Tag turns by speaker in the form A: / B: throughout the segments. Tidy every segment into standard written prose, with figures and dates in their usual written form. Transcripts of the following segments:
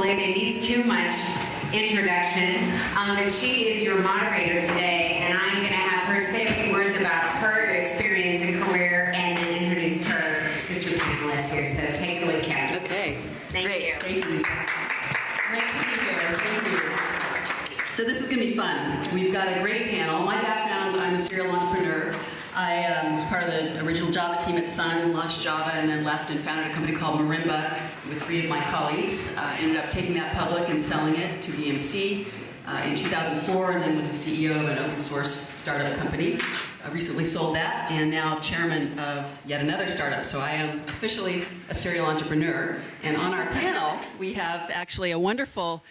A: list. It needs too much introduction. But she is your moderator today, and I'm going to have her say a few words about her experience and career, and then introduce her sister panelists here. So take it away, Kat.
B: Okay.
A: Thank you.
B: Thank you, Lisa. Great to be here. Thank you. So this is going to be fun. We've got a great panel. My background, I'm a serial entrepreneur. I was part of the original Java team at Sun, launched Java, and then left and founded a company called Marimba with 3 of my colleagues. Ended up taking that public and selling it to EMC in 2004, and then was the CEO of an open source startup company. I recently sold that, and now chairman of yet another startup. So I am officially a serial entrepreneur. And on our panel, we have actually a wonderful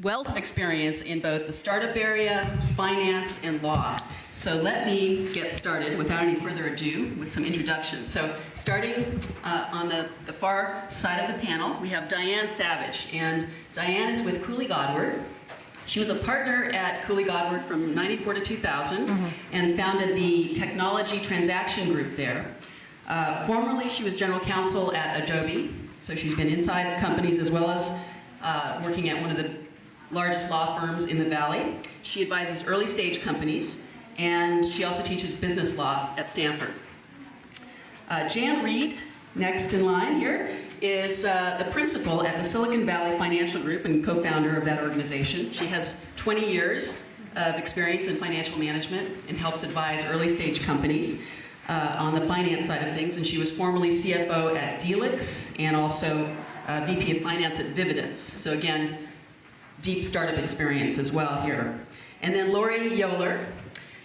B: wealth of experience in both the startup area, finance, and law. So let me get started without any further ado with some introductions. So starting on the far side of the panel, we have Diane Savage. And Diane is with Cooley Godward. She was a partner at Cooley Godward from 94 to 2000 and founded the technology transaction group there. Formerly, she was general counsel at Adobe. So she's been inside companies as well as working at one of the largest law firms in the Valley. She advises early stage companies, and she also teaches business law at Stanford. Jan Reed, next in line here, is the principal at the Silicon Valley Financial Group and co-founder of that organization. She has 20 years of experience in financial management and helps advise early stage companies on the finance side of things, and she was formerly CFO at Delix and also VP of Finance at Vividence. So again, deep startup experience as well here. And then Lori Yoler,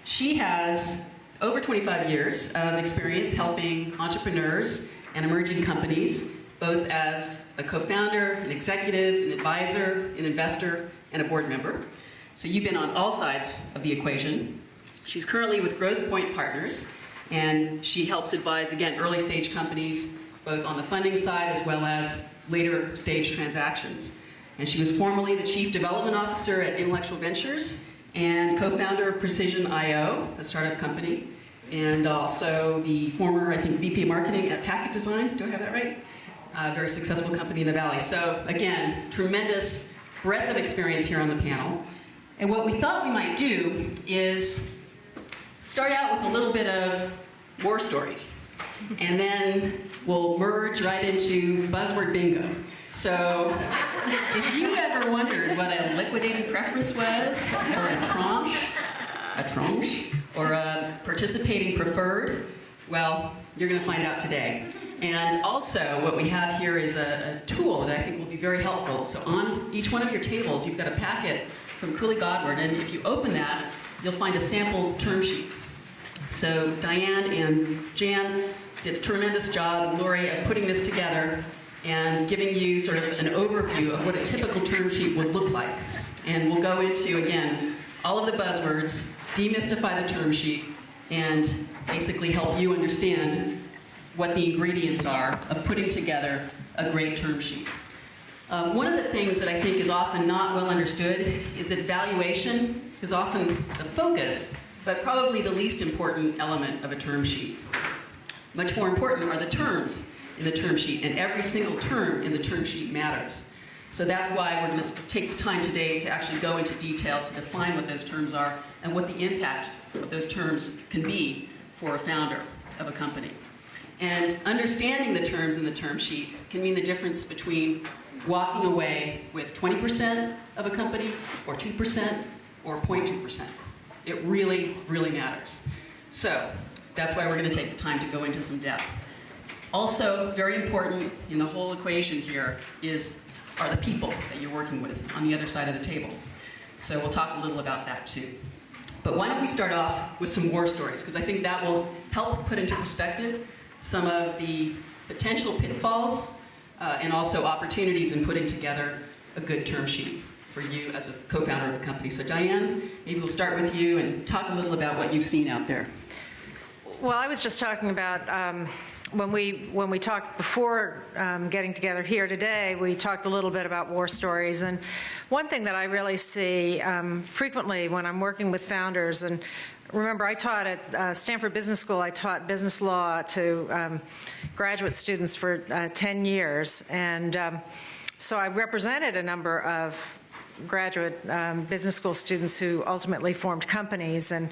B: she has over 25 years of experience helping entrepreneurs and emerging companies, both as a co-founder, an executive, an advisor, an investor, and a board member. So you've been on all sides of the equation. She's currently with Growth Point Partners, and she helps advise, again, early stage companies, both on the funding side as well as later stage transactions. And she was formerly the Chief Development Officer at Intellectual Ventures and co-founder of Precision IO, a startup company, and also the former, I think, VP of Marketing at Packet Design. Do I have that right? A very successful company in the Valley. So again, tremendous breadth of experience here on the panel. And what we thought we might do is start out with a little bit of war stories, and then we'll merge right into buzzword bingo. So, if you ever wondered what a liquidating preference was, or a tranche, or a participating preferred, well, you're going to find out today. And also, what we have here is a tool that I think will be very helpful. So on each one of your tables, you've got a packet from Cooley Godward, and if you open that, you'll find a sample term sheet. So Diane and Jan did a tremendous job, Lori, of putting this together and giving you sort of an overview of what a typical term sheet would look like. And we'll go into, again, all of the buzzwords, demystify the term sheet, and basically help you understand what the ingredients are of putting together a great term sheet. One of the things that I think is often not well understood is that valuation is often the focus, but probably the least important element of a term sheet. Much more important are the terms in the term sheet, and every single term in the term sheet matters. So that's why we're going to take the time today to actually go into detail to define what those terms are and what the impact of those terms can be for a founder of a company. And understanding the terms in the term sheet can mean the difference between walking away with 20% of a company, or 2%, or 0.2%. It really, really matters. So that's why we're going to take the time to go into some depth. Also, very important in the whole equation here are the people that you're working with on the other side of the table. So we'll talk a little about that too. But why don't we start off with some war stories, because I think that will help put into perspective some of the potential pitfalls and also opportunities in putting together a good term sheet for you as a co-founder of a company. So Diane, maybe we'll start with you and talk a little about what you've seen out there.
C: Well, I was just talking about when we talked before getting together here today, we talked a little bit about war stories. And one thing that I really see frequently when I'm working with founders, and remember I taught at Stanford Business School, I taught business law to graduate students for 10 years. And so I represented a number of graduate business school students who ultimately formed companies. And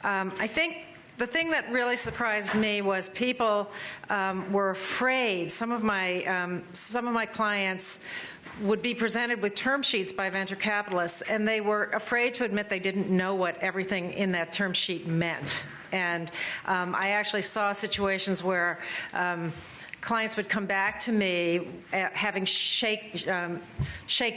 C: I think the thing that really surprised me was people were afraid. Some of my clients would be presented with term sheets by venture capitalists, and they were afraid to admit they didn't know what everything in that term sheet meant. And I actually saw situations where clients would come back to me having shaked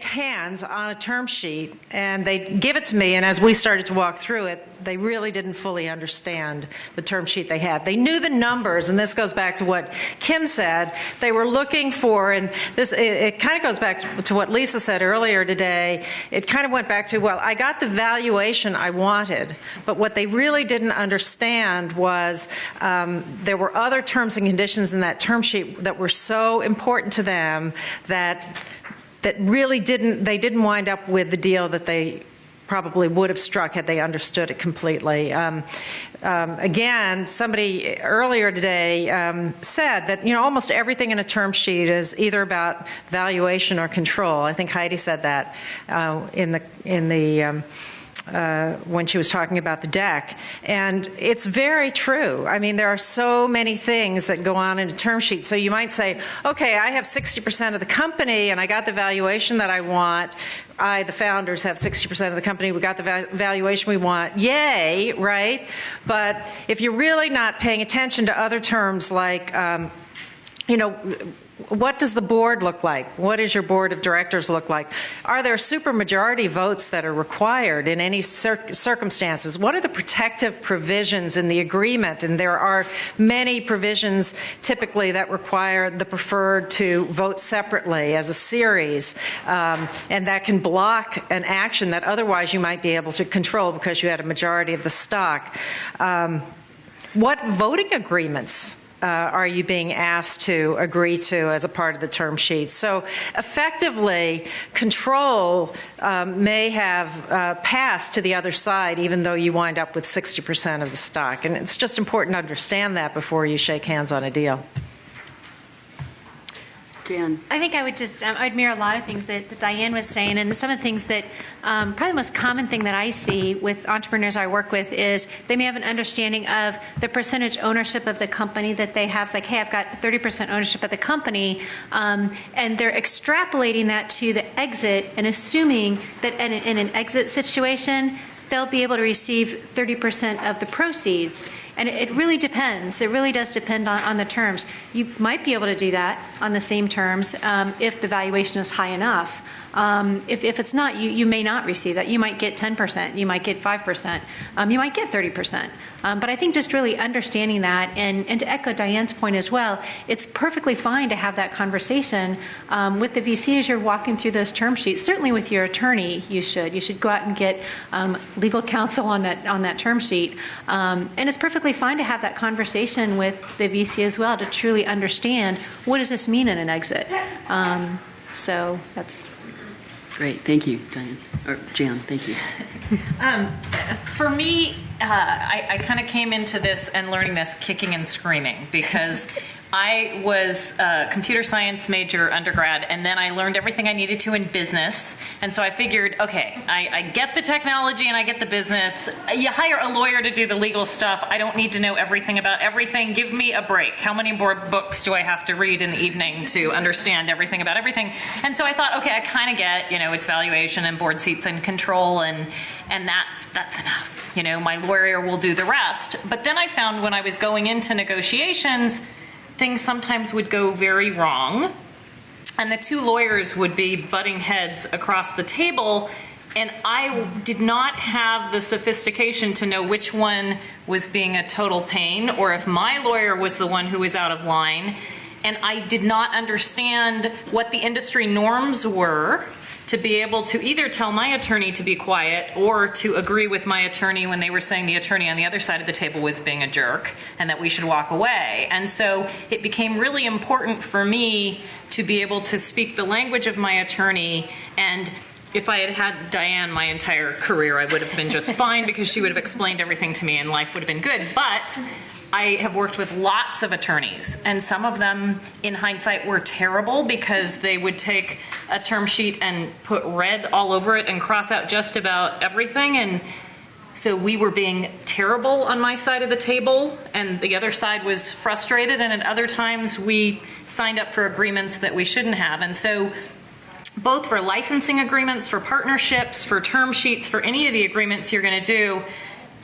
C: hands on a term sheet, and they'd give it to me, and as we started to walk through it, they really didn't fully understand the term sheet they had. They knew the numbers, and this goes back to what Kim said. They were looking for, and this it kind of goes back to what Lisa said earlier today. It kind of went back to, well, I got the valuation I wanted, but what they really didn't understand was there were other terms and conditions in that term sheet that were so important to them that really they didn't wind up with the deal that they probably would have struck had they understood it completely. Again, somebody earlier today said that almost everything in a term sheet is either about valuation or control. I think Heidi said that when she was talking about the deck. And it's very true. I mean, there are so many things that go on in a term sheet. So you might say, okay, I have 60% of the company and I got the valuation that I want. The founders, have 60% of the company. We got the valuation we want. Yay, right? But if you're really not paying attention to other terms like, what does the board look like? What does your board of directors look like? Are there supermajority votes that are required in any circumstances? What are the protective provisions in the agreement? And there are many provisions typically that require the preferred to vote separately as a series, and that can block an action that otherwise you might be able to control because you had a majority of the stock. What voting agreements are you being asked to agree to as a part of the term sheet? So effectively, control may have passed to the other side even though you wind up with 60% of the stock. And it's just important to understand that before you shake hands on a deal.
B: Dan.
D: I think I would just I'd mirror a lot of things that Diane was saying, and some of the things that probably the most common thing that I see with entrepreneurs I work with is they may have an understanding of the percentage ownership of the company that they have. Like, hey, I've got 30% ownership of the company, and they're extrapolating that to the exit and assuming that in an exit situation, they'll be able to receive 30% of the proceeds. And it really depends. It really does depend on the terms. You might be able to do that on the same terms if the valuation is high enough. If it's not, you may not receive that. You might get 10%. You might get 5%. You might get 30%. But I think just really understanding that, and to echo Diane's point as well, it's perfectly fine to have that conversation with the VC as you're walking through those term sheets. Certainly with your attorney, you should go out and get legal counsel on that term sheet. And it's perfectly fine to have that conversation with the VC as well to truly understand what does this mean in an exit. So that's
B: great. Thank you, Diane. Or Jan, thank you.
E: For me, I kind of came into this and learning this kicking and screaming because I was a computer science major undergrad, and then I learned everything I needed to in business. And so I figured, okay, I get the technology and I get the business. You hire a lawyer to do the legal stuff. I don't need to know everything about everything. Give me a break. How many more books do I have to read in the evening to understand everything about everything? And so I thought, okay, I kind of get, it's valuation and board seats and control, and that's enough. My lawyer will do the rest. But then I found when I was going into negotiations, things sometimes would go very wrong, and the two lawyers would be butting heads across the table, and I did not have the sophistication to know which one was being a total pain or if my lawyer was the one who was out of line, and I did not understand what the industry norms were to be able to either tell my attorney to be quiet or to agree with my attorney when they were saying the attorney on the other side of the table was being a jerk and that we should walk away. And so it became really important for me to be able to speak the language of my attorney and if I had had Diane my entire career, I would have been just fine because she would have explained everything to me and life would have been good. But I have worked with lots of attorneys, and some of them, in hindsight, were terrible because they would take a term sheet and put red all over it and cross out just about everything. And so we were being terrible on my side of the table, and the other side was frustrated. And at other times, we signed up for agreements that we shouldn't have. And so both for licensing agreements, for partnerships, for term sheets, for any of the agreements you're going to do,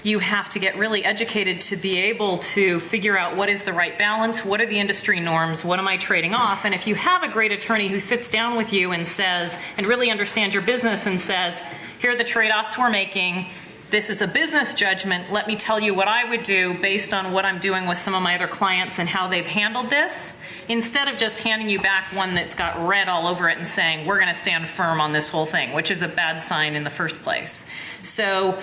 E: you have to get really educated to be able to figure out what is the right balance, what are the industry norms, what am I trading off. And if you have a great attorney who sits down with you and says, and really understands your business and says, here are the trade-offs we're making, this is a business judgment, let me tell you what I would do based on what I'm doing with some of my other clients and how they've handled this, instead of just handing you back one that's got red all over it and saying, we're going to stand firm on this whole thing, which is a bad sign in the first place. So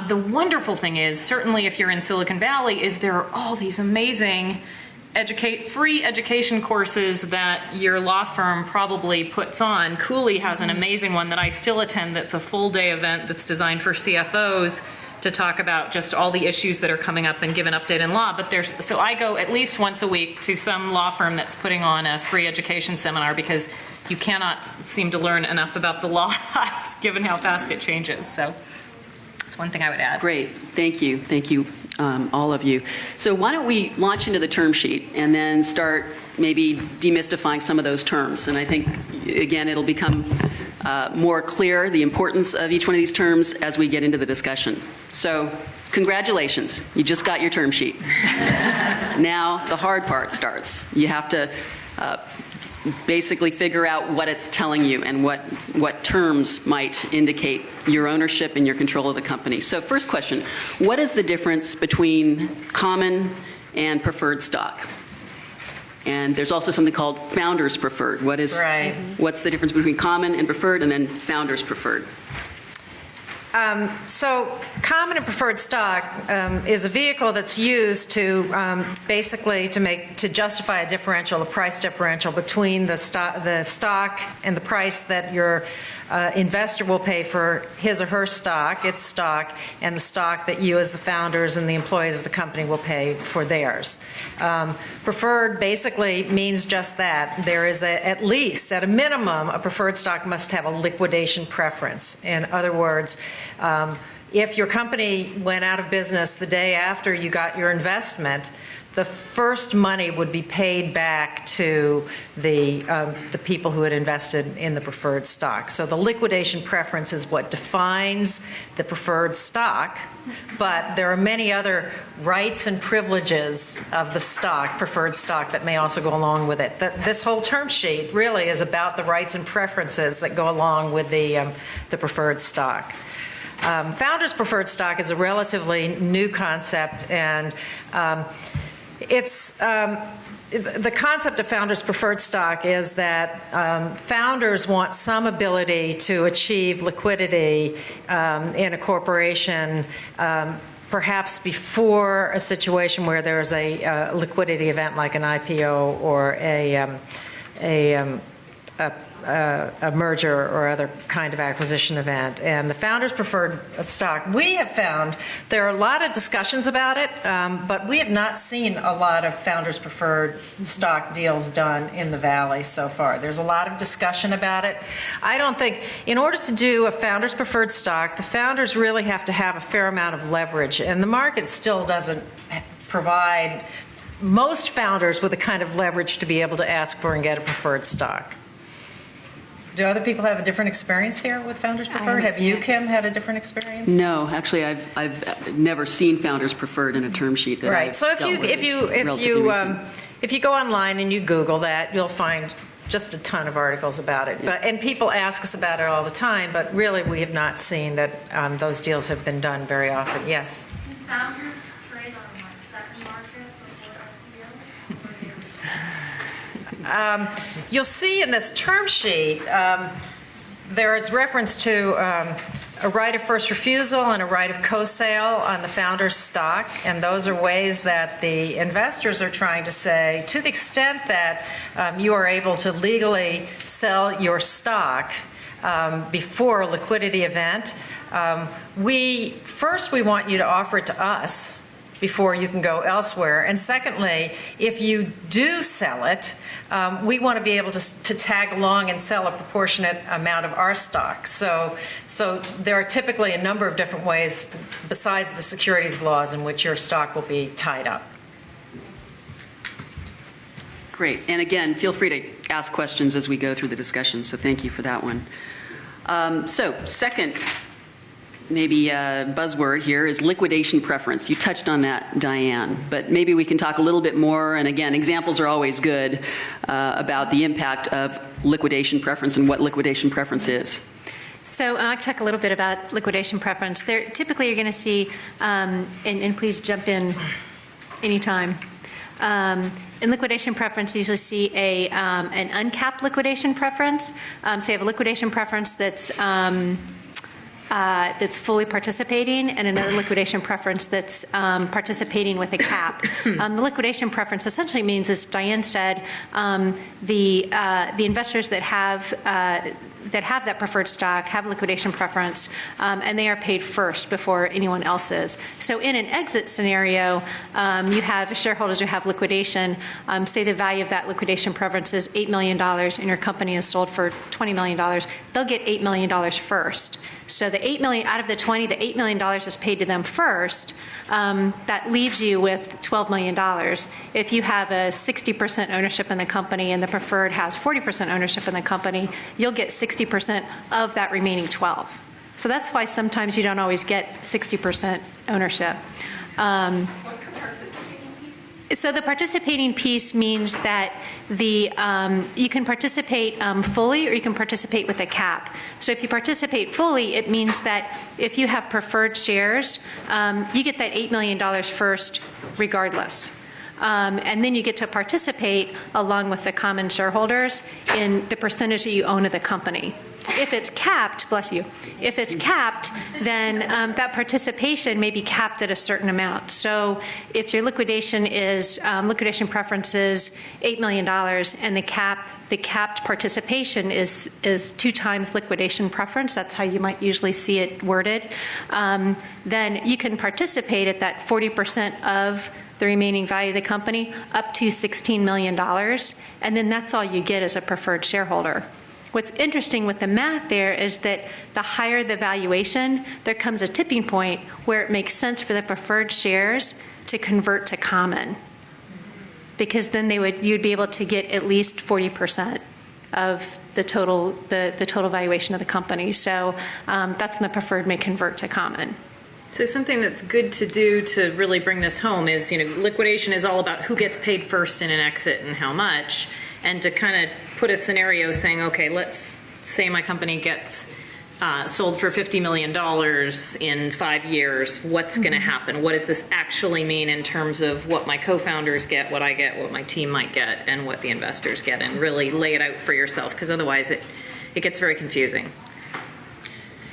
E: the wonderful thing is, certainly if you're in Silicon Valley, is there are all these amazing free education courses that your law firm probably puts on. Cooley has an amazing one that I still attend that's a full day event that's designed for CFOs to talk about just all the issues that are coming up and give an update in law. But so I go at least once a week to some law firm that's putting on a free education seminar because you cannot seem to learn enough about the law given how fast it changes. So that's one thing I would add.
B: Great. Thank you. Thank you, all of you. So why don't we launch into the term sheet and then start maybe demystifying some of those terms. And I think, again, it'll become more clear the importance of each one of these terms as we get into the discussion. So congratulations. You just got your term sheet. Now the hard part starts. You have to basically figure out what it's telling you and what terms might indicate your ownership and your control of the company. So first question, what is the difference between common and preferred stock? And there's also something called founders preferred. What's the difference between common and preferred, and then founders preferred?
C: So common and preferred stock is a vehicle that's used to basically to justify a differential, a price differential between the stock and the price that your investor will pay for his or her stock, its stock, and the stock that you as the founders and the employees of the company will pay for theirs. Preferred basically means just that. There is at least, at a minimum, a preferred stock must have a liquidation preference. In other words, if your company went out of business the day after you got your investment, the first money would be paid back to the people who had invested in the preferred stock. So the liquidation preference is what defines the preferred stock, but there are many other rights and privileges of the stock, preferred stock, that may also go along with it. This whole term sheet really is about the rights and preferences that go along with the preferred stock. Founders preferred stock is a relatively new concept, and it's the concept of founders preferred stock is that founders want some ability to achieve liquidity in a corporation, perhaps before a situation where there's a liquidity event like an IPO or a merger or other kind of acquisition event. And the founders preferred stock, we have found there are a lot of discussions about it, but we have not seen a lot of founders preferred stock deals done in the Valley so far. There's a lot of discussion about it. I don't think, in order to do a founders preferred stock, the founders really have to have a fair amount of leverage, and the market still doesn't provide most founders with the kind of leverage to be able to ask for and get a preferred stock. Do other people have a different experience here with Founders Preferred? Have you, Kim, had a different experience?
B: No, actually, I've never seen Founders Preferred in a term sheet that I've
C: So
B: dealt with.
C: if you go online and you Google that, you'll find just a ton of articles about it.
B: Yeah.
C: And people ask us about it all the time, but really we have not seen that those deals have been done very often. Yes.
F: Founders trade on like second market before IPO?
C: You'll see in this term sheet there is reference to a right of first refusal and a right of co-sale on the founder's stock, and those are ways that the investors are trying to say, to the extent that you are able to legally sell your stock, before a liquidity event, we want you to offer it to us before you can go elsewhere. And secondly, if you do sell it, we want to be able to tag along and sell a proportionate amount of our stock. So there are typically a number of different ways besides the securities laws in which your stock will be tied up.
B: Great. And again, feel free to ask questions as we go through the discussion, so thank you for that one. So second, maybe buzzword here is liquidation preference. You touched on that, Diane, but maybe we can talk a little bit more, and again, examples are always good, about the impact of liquidation preference and what liquidation preference is.
D: So I'll talk a little bit about liquidation preference. Typically, you're going to see, and please jump in anytime. In liquidation preference, you usually see an uncapped liquidation preference. So you have a liquidation preference that's fully participating, and another liquidation preference that's participating with a cap. The liquidation preference essentially means, as Diane said, the investors that have that preferred stock have liquidation preference, and they are paid first before anyone else is. So in an exit scenario, you have shareholders who have liquidation. Say the value of that liquidation preference is $8 million, and your company is sold for $20 million. They'll get $8 million first. So the $8 million out of the 20, the $8 million is paid to them first. That leaves you with $12 million. If you have a 60% ownership in the company and the preferred has 40% ownership in the company, you'll get 60% of that remaining 12. So that's why sometimes you don't always get 60% ownership. So the participating piece means that you can participate fully, or you can participate with a cap. So if you participate fully, it means that if you have preferred shares, you get that $8 million first regardless. And then you get to participate along with the common shareholders in the percentage that you own of the company. If it's capped, bless you, if it's capped, then that participation may be capped at a certain amount. So if your liquidation preference is $8 million, and the capped participation is 2 times liquidation preference, that's how you might usually see it worded, then you can participate at that 40% of the remaining value of the company up to $16 million, and then that's all you get as a preferred shareholder. What's interesting with the math there is that the higher the valuation, there comes a tipping point where it makes sense for the preferred shares to convert to common, because then you'd be able to get at least 40% of the total valuation of the company. So that's when the preferred may convert to common.
E: So something that's good to do to really bring this home is, liquidation is all about who gets paid first in an exit and how much, and to kind of put a scenario saying, okay, let's say my company gets sold for $50 million in 5 years. What's going to happen? What does this actually mean in terms of what my co-founders get, what I get, what my team might get, and what the investors get, and really lay it out for yourself, because otherwise it gets very confusing.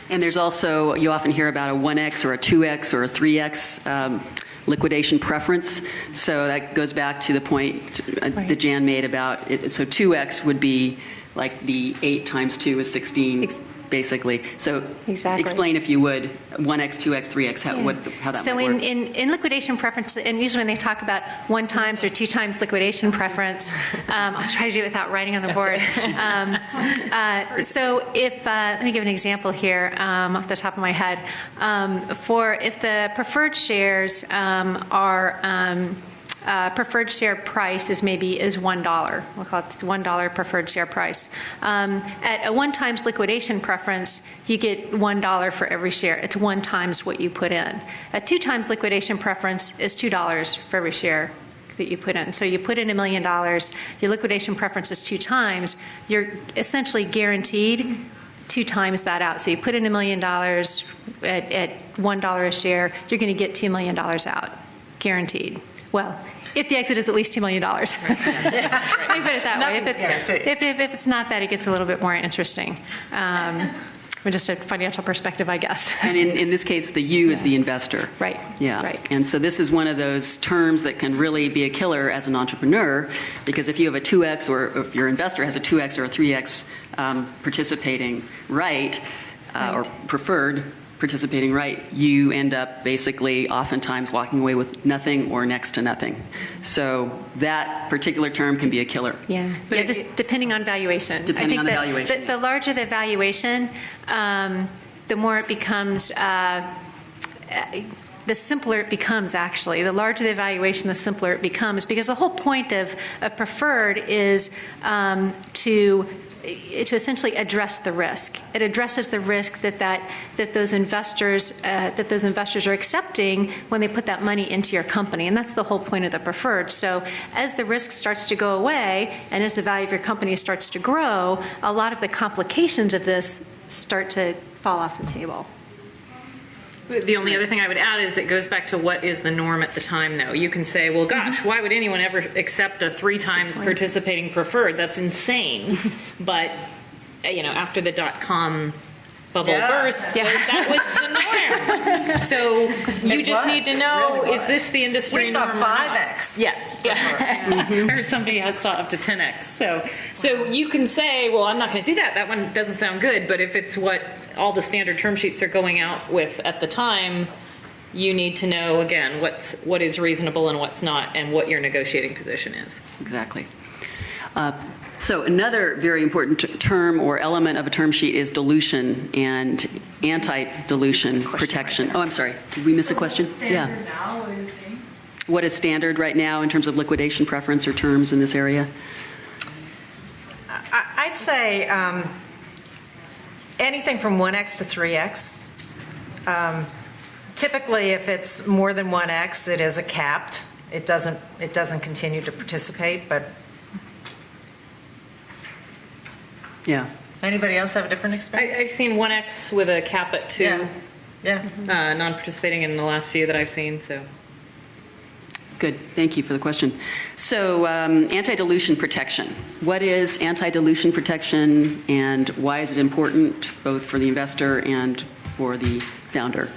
B: And there's also, you often hear about a 1x or a 2x or a 3x liquidation preference. So that goes back to the point that Jan made about it. So 2x would be like the 8 times 2 is 16, basically. So
D: exactly.
B: Explain, if you would, 1x, 2x, 3x, how that might work.
D: So in liquidation preference, and usually when they talk about 1 times or 2 times liquidation preference, I'll try to do it without writing on the board. So let me give an example here off the top of my head. If the preferred shares preferred share price is $1. We'll call it $1 preferred share price. At a 1 times liquidation preference, you get $1 for every share. It's 1 times what you put in. A 2 times liquidation preference is $2 for every share that you put in. So you put in $1 million, your liquidation preference is 2 times, you're essentially guaranteed 2 times that out. So you put in $1 million at $1 a share, you're going to get $2 million out, guaranteed. Well, if the exit is at least $2 million. Let me put it that way. If it's not that, it gets a little bit more interesting. Just a financial perspective, I guess.
B: And in this case, the you is the investor.
D: Right.
B: Yeah.
D: Right.
B: And so this is one of those terms that can really be a killer as an entrepreneur, because if you have a 2x, or if your investor has a 2x or a 3x participating right, or preferred participating right, you end up basically oftentimes walking away with nothing or next to nothing. So that particular term can be a killer.
D: Yeah, but just depending on valuation.
B: Depending on the valuation.
D: The larger the valuation, the more it becomes, the simpler it becomes, actually. The larger the valuation, the simpler it becomes, because the whole point of preferred is to essentially address the risk. It addresses the risk that those investors are accepting when they put that money into your company, and that's the whole point of the preferred. So as the risk starts to go away, and as the value of your company starts to grow, a lot of the complications of this start to fall off the table.
E: The only other thing I would add is it goes back to what is the norm at the time, though. You can say, well, gosh, why would anyone ever accept a 3 times participating preferred? That's insane. But, after the .com bubble burst, that was the norm. So you just need to know, is this the industry norm?
C: We saw 5x.
E: Yeah. I heard somebody else saw up to 10x. So you can say, well, I'm not going to do that. That one doesn't sound good. But if it's what all the standard term sheets are going out with at the time, you need to know, again, what is reasonable and what's not, and what your negotiating position is.
B: Exactly. So another very important term or element of a term sheet is dilution and anti-dilution protection. Oh, I'm sorry. Did we miss a question? Yeah. What is standard right now in terms of liquidation preference or terms in this area?
C: I'd say anything from 1x to 3x. Typically, if it's more than 1x, it is a capped. It doesn't continue to participate, but.
B: Yeah.
C: Anybody else have a different experience?
E: I've seen 1x with a cap at 2.
C: Yeah.
E: Non-participating in the last few that I've seen. So.
B: Good. Thank you for the question. So anti-dilution protection. What is anti-dilution protection, and why is it important both for the investor and for the founder?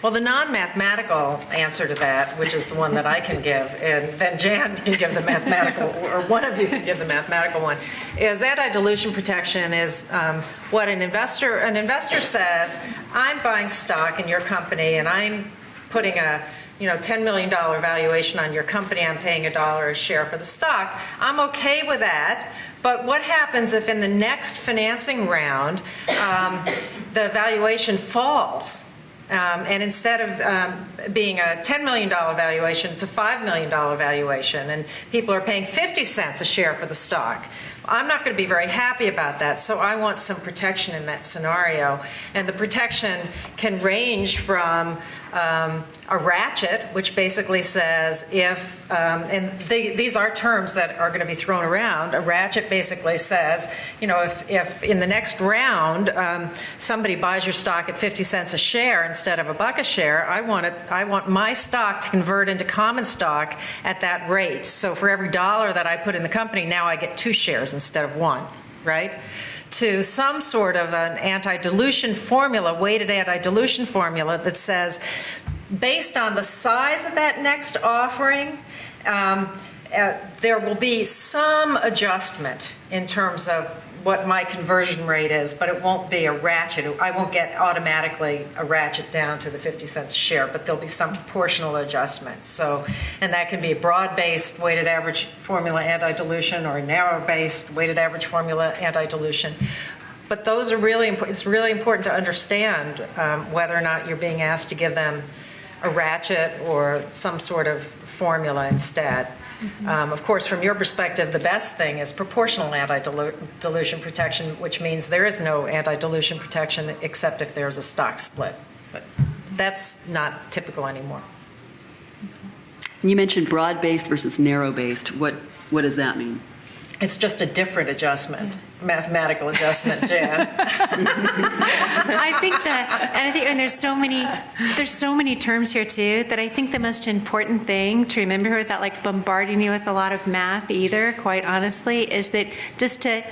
C: Well, the non-mathematical answer to that, which is the one that I can give, and then Jan can give the mathematical, or one of you can give the mathematical one, is anti-dilution protection is what an investor says, I'm buying stock in your company and I'm putting a $10 million valuation on your company, I'm paying $1 a share for the stock. I'm okay with that, but what happens if in the next financing round the valuation falls? And instead of being a $10 million valuation, it's a $5 million valuation, and people are paying 50 cents a share for the stock. I'm not going to be very happy about that, so I want some protection in that scenario. And the protection can range from a ratchet, which basically says if, these are terms that are going to be thrown around, a ratchet basically says, if in the next round somebody buys your stock at 50 cents a share instead of $1 a share, I want my stock to convert into common stock at that rate. So for every $1 that I put in the company, now I get 2 shares instead of 1, right? To some sort of an anti-dilution formula, weighted anti-dilution formula that says, based on the size of that next offering, there will be some adjustment in terms of what my conversion rate is, but it won't be a ratchet. I won't get automatically a ratchet down to the 50 cents a share, but there'll be some proportional adjustment. So, and that can be a broad-based weighted average formula anti-dilution or a narrow-based weighted average formula anti-dilution. But those are really important. It's really important to understand whether or not you're being asked to give them a ratchet or some sort of formula instead. Of course, from your perspective, the best thing is proportional anti-dilution protection, which means there is no anti-dilution protection except if there's a stock split. But that's not typical anymore.
B: You mentioned broad-based versus narrow-based. What does that mean?
C: It's just a different adjustment. mathematical adjustment, Jan.
D: I think that, and there's so many terms here too, that I think the most important thing to remember without like bombarding you with a lot of math either, quite honestly, is that just to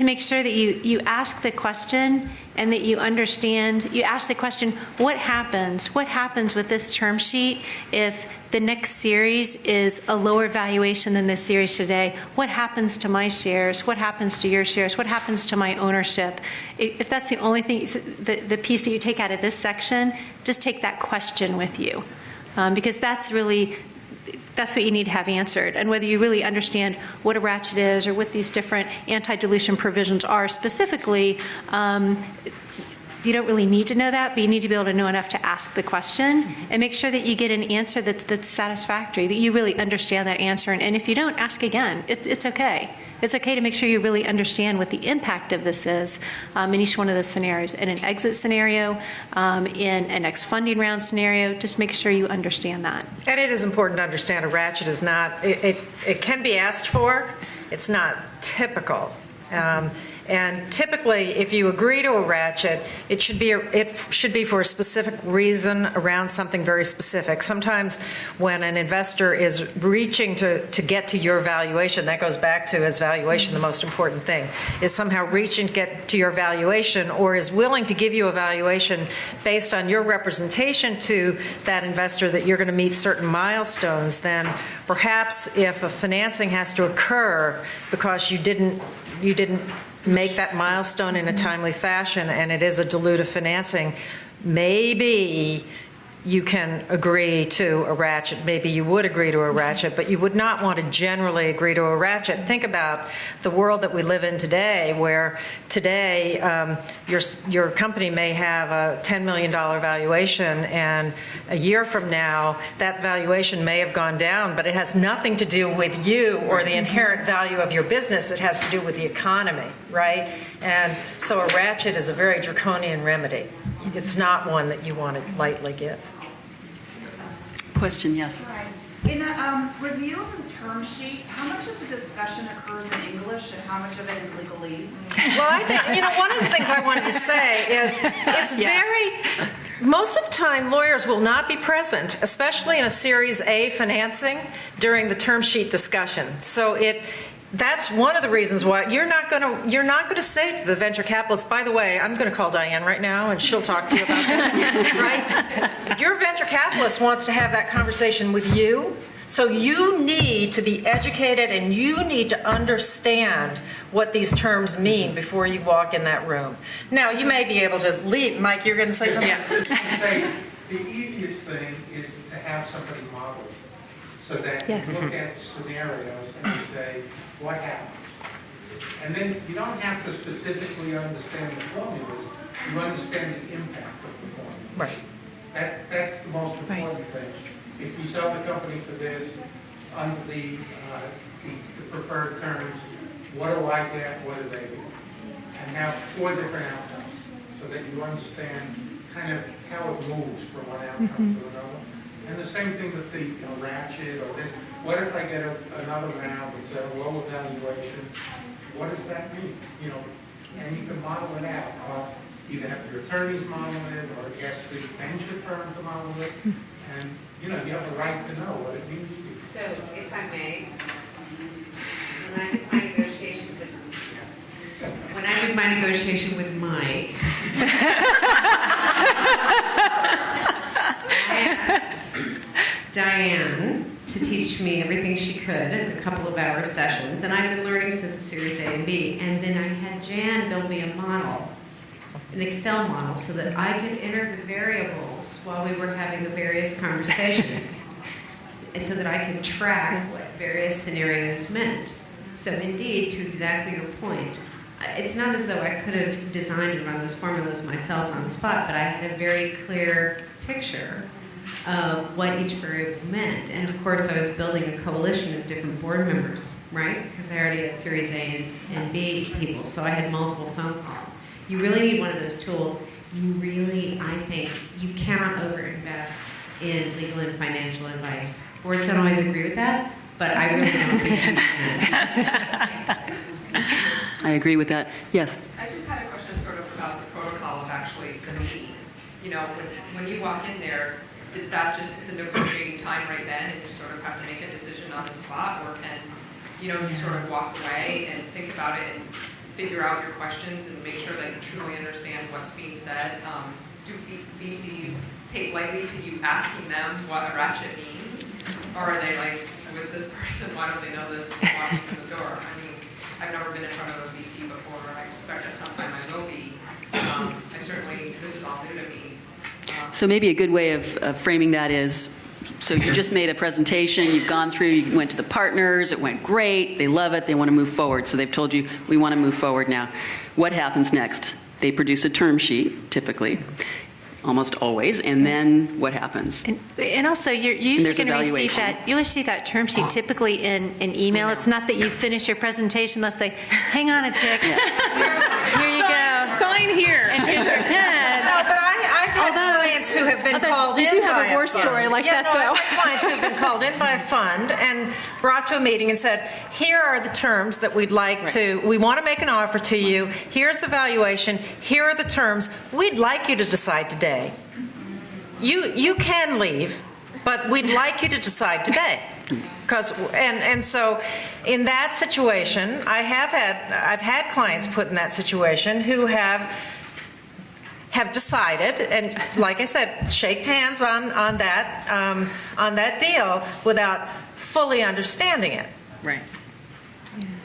D: make sure that you ask the question and that you understand, you ask the question, what happens with this term sheet if the next series is a lower valuation than this series today? What happens to my shares? What happens to your shares? What happens to my ownership? If that's the only thing, the piece that you take out of this section, just take that question with you. Because that's what you need to have answered. And whether you really understand what a ratchet is or what these different anti-dilution provisions are specifically, you don't really need to know that, but you need to be able to know enough to ask the question and make sure that you get an answer that's satisfactory, that you really understand that answer. And if you don't, ask again. It's okay. It's okay to make sure you really understand what the impact of this is in each one of those scenarios. In an exit scenario, in a next funding round scenario, just make sure you understand that.
C: And it is important to understand a ratchet is not, it can be asked for, it's not typical. And typically, if you agree to a ratchet, it should be for a specific reason around something very specific. Sometimes when an investor is reaching to get to your valuation, that goes back to, is valuation the most important thing, is somehow reaching to get to your valuation or is willing to give you a valuation based on your representation to that investor that you're going to meet certain milestones, then perhaps if a financing has to occur because you didn't make that milestone in a timely fashion and it is a dilutive financing, maybe you can agree to a ratchet. Maybe you would agree to a ratchet, but you would not want to generally agree to a ratchet. Think about the world that we live in today, where today your company may have a $10 million valuation, and a year from now, that valuation may have gone down, but it has nothing to do with you or the inherent value of your business. It has to do with the economy, right? And so a ratchet is a very draconian remedy. It's not one that you want to lightly give.
B: Question, yes.
G: In a review of the term sheet, how much of the discussion occurs in English and how much of it in legalese?
C: Well, I think, one of the things I wanted to say is it's most of the time lawyers will not be present, especially in a Series A financing, during the term sheet discussion. So that's one of the reasons why you're not going to say to the venture capitalist, by the way, I'm going to call Diane right now and she'll talk to you about this, right? Your venture capitalist wants to have that conversation with you, so you need to be educated and you need to understand what these terms mean before you walk in that room. Now, you may be able to leave. Mike, you're going to say something?
H: Yeah. The easiest thing is to have somebody model so that you look at scenarios and you say, what happens? And then you don't have to specifically understand the formulas, you understand the impact of the formula.
C: Right.
H: That's the most important thing. If we sell the company for this, under the preferred terms, what do I get, what do they get? And have 4 different outcomes so that you understand kind of how it moves from one outcome to another. And the same thing with the ratchet or this. What if I get another round that's at a lower valuation? What does that mean? And you can model it out. Either have your attorneys model it or ask the venture firm to model it. And you have a right to know what it means to you.
A: So, if I may, when I did my negotiation with Mike, I asked Diane to teach me everything she could in a couple of hour sessions, and I've been learning since the Series A and B. And then I had Jan build me a model, an Excel model, so that I could enter the variables while we were having the various conversations, so that I could track what various scenarios meant. So indeed, to exactly your point, it's not as though I could have designed and run those formulas myself on the spot, but I had a very clear picture of what each variable meant. And of course, I was building a coalition of different board members, right? Because I already had Series A and B people, so I had multiple phone calls. You really need one of those tools. You really, I think, you cannot overinvest in legal and financial advice. Boards don't always agree with that, but I really don't think you can.
B: I I agree with that. Yes?
I: I just had a question sort of about the protocol of actually the meeting. You know, when you walk in there, is that just the negotiating time right then and you sort of have to make a decision on the spot, or can, you know, you sort of walk away and think about it and figure out your questions and make sure that you truly understand what's being said? Do VCs take lightly to you asking them what a ratchet means? Or are they like, who is this person? Why don't they know this walking through the door? I mean, I've never been in front of a VC before, and I expect that sometime I will be. I certainly, this is all new to me.
B: So maybe a good way of framing that is, so you just made a presentation, you've gone through, you went to the partners, it went great, they love it, they want to move forward. So they've told you, we want to move forward now. What happens next? They produce a term sheet, typically, almost always, and then what happens?
D: And also, you're usually going to receive that. You'll receive that term sheet typically in email. It's not that you finish your presentation. Let's say, hang on a tick. Here you go.
E: Sign here.
D: And here's your pen.
C: No, but I've had clients who have been called in by a fund.
B: You do have a war story like that, though.
C: I've had clients who have been called in by a fund and brought to a meeting and said, here are the terms that we'd like to, we want to make an offer to you. Here's the valuation. Here are the terms. We'd like you to decide today. You can leave, but we'd like you to decide today. And so in that situation, I've had clients put in that situation who have decided, and like I said, shaked hands on that deal without fully understanding it.
E: Right.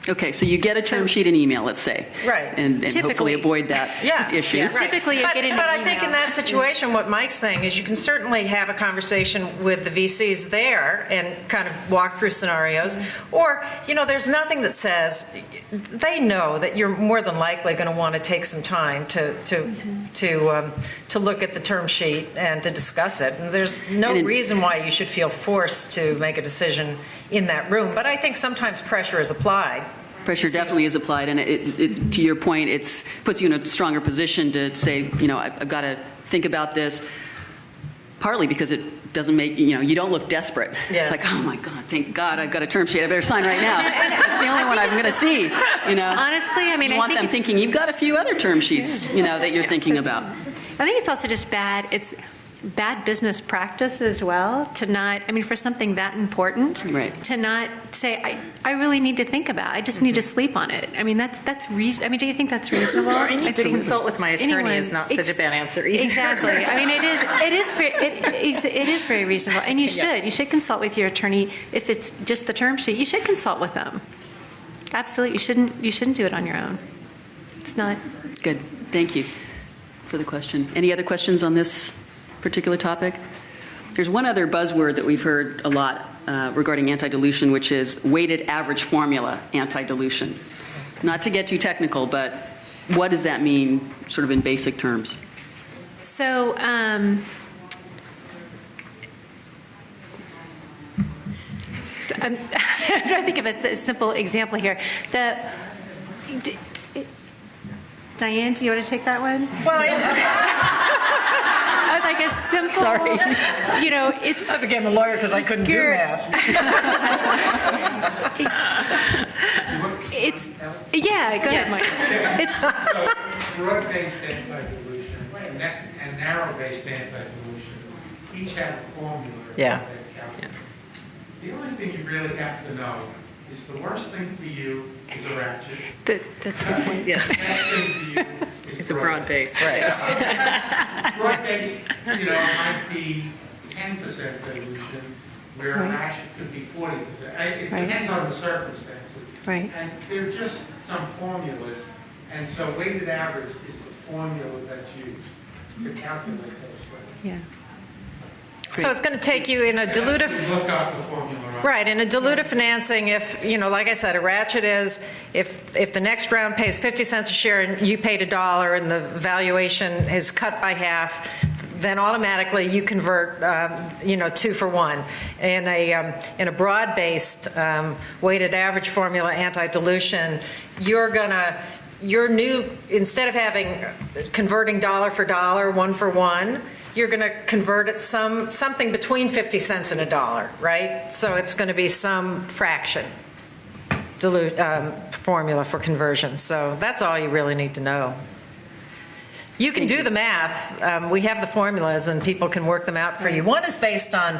B: Okay, so you get a term sheet in email, let's say.
C: Right.
B: And hopefully avoid that issue.
C: Yeah,
D: right. Typically, you get an email.
C: But I think in that situation, what Mike's saying is you can certainly have a conversation with the VCs there and kind of walk through scenarios. Or, you know, there's nothing that says, they know that you're more than likely going to want to take some time to look at the term sheet and to discuss it. And there's no reason why you should feel forced to make a decision in that room. But I think sometimes pressure is applied.
B: Pressure definitely is applied, and it, to your point, it puts you in a stronger position to say, you know, I've got to think about this, partly because it doesn't make, you know, you don't look desperate.
C: Yeah.
B: It's like, oh my God, thank God I've got a term sheet, I better sign right now. It's the only one I'm going to see, you know.
D: Honestly, I mean,
B: you want them thinking, you've got a few other term sheets, you know, that you're thinking about.
D: I think it's also just bad. It's bad business practice as well to not, I mean, for something that important,
B: right,
D: to not say, I really need to think about it. I just need to sleep on it. I mean, that's reasonable. I mean, do you think that's reasonable?
E: Or I need to consult with my attorney is not such a bad answer either.
D: Exactly. I mean, it is very reasonable. And you should. You should consult with your attorney. If it's just the term sheet, you should consult with them. Absolutely. You shouldn't do it on your own. It's not.
B: Good. Thank you for the question. Any other questions on this particular topic? There's one other buzzword that we've heard a lot regarding anti-dilution, which is weighted average formula anti-dilution. Not to get too technical, but what does that mean sort of in basic terms?
D: So, I'm trying to think of a simple example here. Diane, do you want to take that one?
C: Well,
D: I was like a simple.
B: Sorry.
D: You know, it's.
C: I became a lawyer because I couldn't do math.
D: It's. Yeah, go ahead, Mike. It's.
H: So broad-based anti-dilution and narrow-based anti-dilution each have a formula.
C: Yeah.
H: That calculates. The only thing you really have to know is the worst thing for you is a ratchet.
D: That's a good point.
E: Yes.
H: The best thing for you is
E: It's a broad base.
C: Right.
H: Broad-based, you know, might be 10% dilution, where a ratchet could be 40%. It depends on the circumstances.
D: Right.
H: And they're just some formulas. And so weighted average is the formula that's used to calculate those things.
D: Yeah.
C: So it's going to take you in a dilutive.
H: Look up the formula,
C: Right, in a dilutive financing, if, you know, like I said, a ratchet is if the next round pays 50 cents a share and you paid $1 and the valuation is cut by half, then automatically you convert, 2 for 1. In a broad-based weighted average formula anti-dilution, instead of converting dollar for dollar, 1 for 1, you're going to convert it something between 50 cents and $1, right? So it's going to be some fraction. formula for conversion. So that's all you really need to know. You can do the math. We have the formulas, and people can work them out for you. One is based on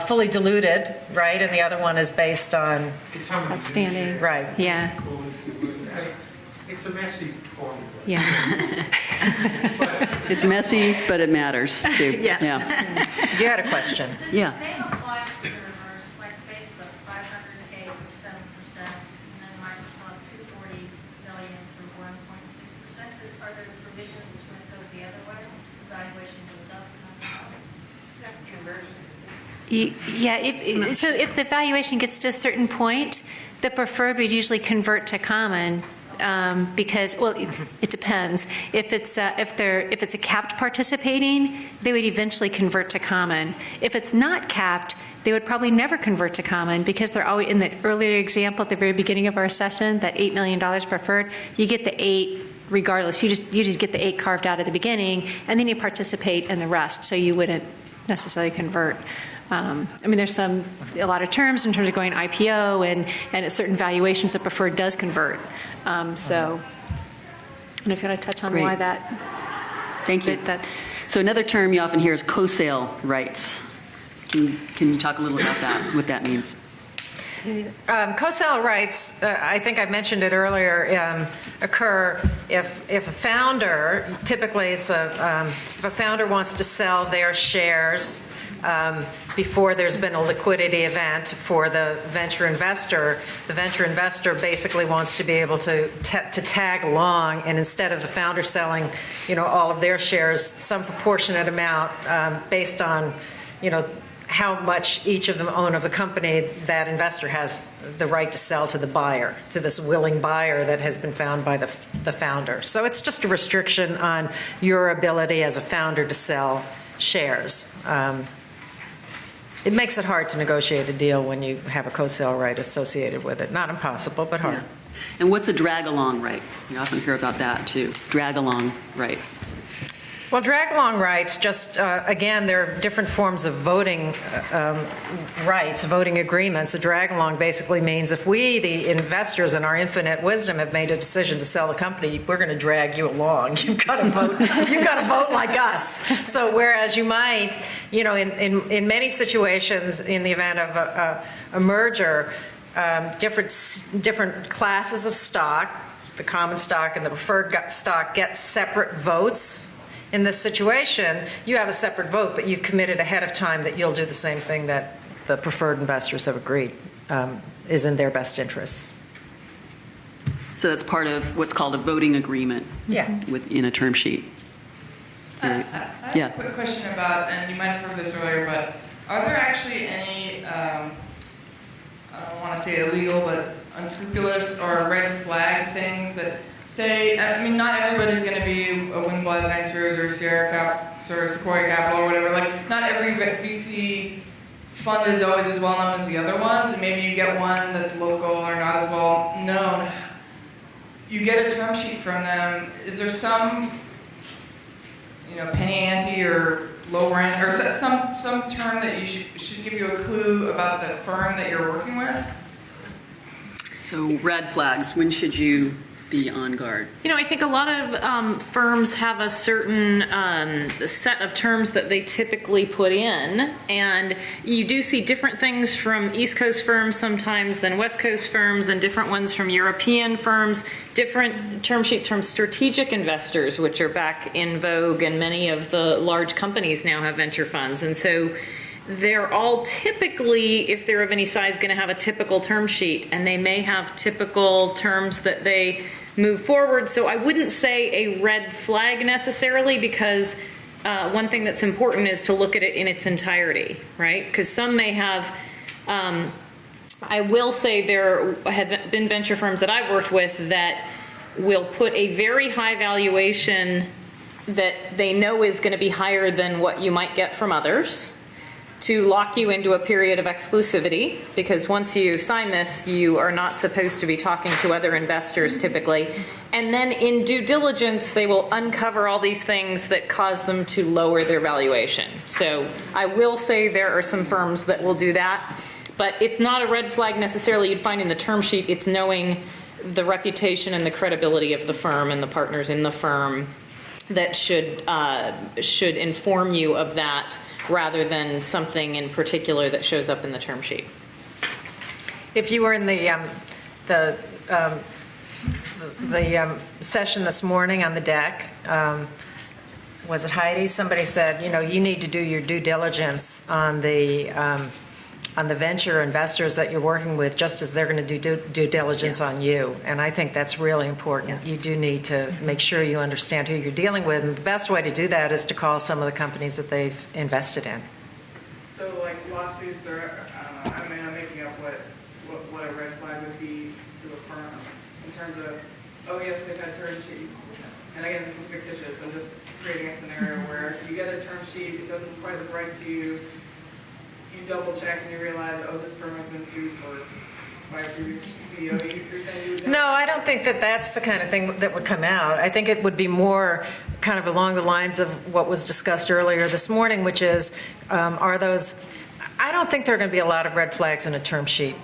C: fully diluted, right, and the other one is based on
D: outstanding.
C: Right.
D: Yeah.
H: It's a messy formula.
D: Yeah.
B: It's messy, but it matters too.
D: Yes.
B: Yeah.
C: You had a question.
F: Does
B: Yeah.
F: the same apply to the reverse, like Facebook, 500K for 7%, and then Microsoft 240 million for 1.6%? Are there provisions when it goes the other way? The valuation goes up? That's conversion.
D: Yeah, if the valuation gets to a certain point, the preferred would usually convert to common. Because, well, it depends. If it's a capped participating, they would eventually convert to common. If it's not capped, they would probably never convert to common because they're always, in the earlier example at the very beginning of our session, that $8 million preferred, you get the 8 regardless. You just get the 8 carved out at the beginning, and then you participate in the rest, so you wouldn't necessarily convert. I mean, there's a lot of terms in terms of going IPO, and at certain valuations, the preferred does convert. So, I don't know if you want to touch on why that.
B: Thank you. So another term you often hear is co-sale rights. Can you talk a little about that, what that means?
C: Co-sale rights, I think I mentioned it earlier, occur if a founder, typically it's if a founder wants to sell their shares before there's been a liquidity event for the venture investor basically wants to be able to tag along, and instead of the founder selling, all of their shares, some proportionate amount based on, how much each of them own of the company, that investor has the right to sell to the buyer, to this willing buyer that has been found by the founder. So it's just a restriction on your ability as a founder to sell shares. It makes it hard to negotiate a deal when you have a co-sale right associated with it. Not impossible, but hard.
B: Yeah. And what's a drag-along right? You often hear about that too. Drag-along right.
C: Well, drag-along rights, just, again, there are different forms of voting rights, voting agreements. A drag-along basically means if we, the investors in our infinite wisdom, have made a decision to sell the company, we're going to drag you along. You've got to vote. You've got to vote like us. So whereas you might, in many situations, in the event of a merger, different classes of stock, the common stock and the preferred stock, get separate votes. In this situation, you have a separate vote, but you've committed ahead of time that you'll do the same thing that the preferred investors have agreed is in their best interests.
B: So that's part of what's called a voting agreement.
C: Yeah.
B: In a term sheet.
J: I have a quick question about, and you might have heard this earlier, but are there actually any, I don't want to say illegal, but unscrupulous or red flag things that say, I mean, not everybody's going to be a Windblad Ventures or Sequoia Capital or whatever. Like, not every VC fund is always as well known as the other ones, and maybe you get one that's local or not as well known. You get a term sheet from them. Is there some, penny ante or low rent or some term that you should give you a clue about the firm that you're working with?
B: So red flags. When should you be on guard?
E: I think a lot of firms have a certain set of terms that they typically put in, and you do see different things from East Coast firms sometimes than West Coast firms, and different ones from European firms, different term sheets from strategic investors, which are back in vogue, and many of the large companies now have venture funds. And so they're all typically, if they're of any size, going to have a typical term sheet, and they may have typical terms that they move forward. So I wouldn't say a red flag necessarily, because one thing that's important is to look at it in its entirety, right? Because some may have, I will say there have been venture firms that I've worked with that will put a very high valuation that they know is going to be higher than what you might get from others, to lock you into a period of exclusivity, because once you sign this, you are not supposed to be talking to other investors typically. And then in due diligence, they will uncover all these things that cause them to lower their valuation. So I will say there are some firms that will do that. But it's not a red flag necessarily you'd find in the term sheet. It's knowing the reputation and the credibility of the firm and the partners in the firm that should inform you of that, rather than something in particular that shows up in the term sheet.
C: If you were in the session this morning on the deck, was it Heidi? Somebody said, you need to do your due diligence on the venture investors that you're working with, just as they're going to do due diligence on you. And I think that's really important. Yes. You do need to make sure you understand who you're dealing with. And the best way to do that is to call some of the companies that they've invested in.
J: So like lawsuits, or I mean, I'm making up what a red flag would be to a firm in terms of, oh yes, they've had term sheets. And again, this is fictitious. I'm just creating a scenario where you get a term sheet, it doesn't quite look right to you. You double check and you realize, oh, this firm has been sued by a previous CEO.
C: No, I don't think that that's the kind of thing that would come out. I think it would be more kind of along the lines of what was discussed earlier this morning, which is, I don't think there are going to be a lot of red flags in a term sheet.